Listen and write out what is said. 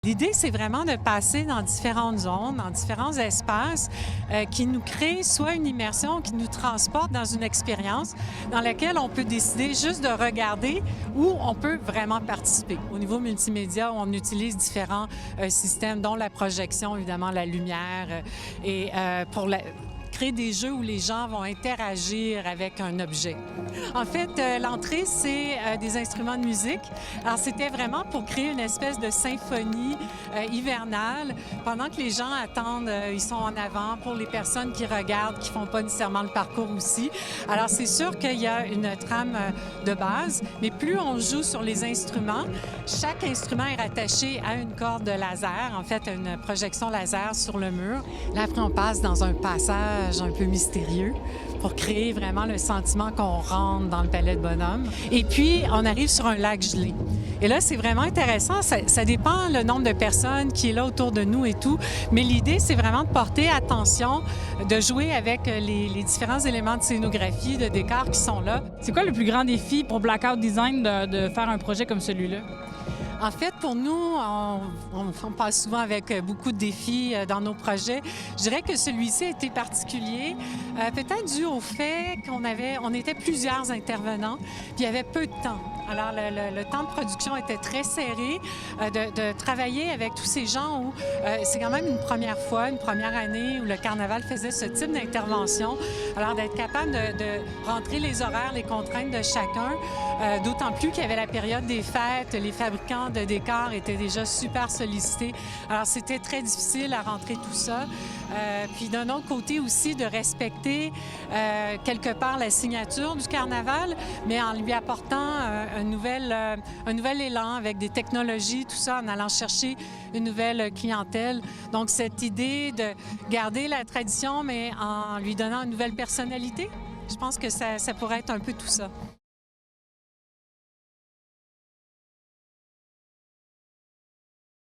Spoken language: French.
L'idée, c'est vraiment de passer dans différentes zones, dans différents espaces qui nous créent soit une immersion, qui nous transporte dans une expérience dans laquelle on peut décider juste de regarder ou on peut vraiment participer. Au niveau multimédia, on utilise différents systèmes, dont la projection, évidemment, la lumière, pour créer des jeux où les gens vont interagir avec un objet. En fait, l'entrée, c'est des instruments de musique. Alors, c'était vraiment pour créer une espèce de symphonie hivernale. Pendant que les gens attendent, ils sont en avant pour les personnes qui regardent, qui font pas nécessairement le parcours aussi. Alors, c'est sûr qu'il y a une trame de base, mais plus on joue sur les instruments, chaque instrument est rattaché à une corde de laser, en fait, une projection laser sur le mur. Là, après, on passe dans un passage un peu mystérieux pour créer vraiment le sentiment qu'on rentre dans le palais de Bonhomme. Et puis, on arrive sur un lac gelé. Et là, c'est vraiment intéressant. Ça dépend le nombre de personnes qui est là autour de nous et tout. Mais l'idée, c'est vraiment de porter attention, de jouer avec les différents éléments de scénographie, de décor qui sont là. C'est quoi le plus grand défi pour Blackout Design de faire un projet comme celui-là? En fait, pour nous, on passe souvent avec beaucoup de défis dans nos projets. Je dirais que celui-ci a été particulier, peut-être dû au fait on était plusieurs intervenants, puis il y avait peu de temps. Alors, le temps de production était très serré. De travailler avec tous ces gens où c'est quand même une première fois, une première année où le carnaval faisait ce type d'intervention. Alors, d'être capable de rentrer les horaires, les contraintes de chacun, d'autant plus qu'il y avait la période des fêtes, les fabricants de décors étaient déjà super sollicités. Alors, c'était très difficile à rentrer tout ça. Puis d'un autre côté aussi, de respecter quelque part la signature du carnaval, mais en lui apportant un nouvel élan avec des technologies, tout ça, en allant chercher une nouvelle clientèle. Donc, cette idée de garder la tradition, mais en lui donnant une nouvelle personnalité, je pense que ça pourrait être un peu tout ça.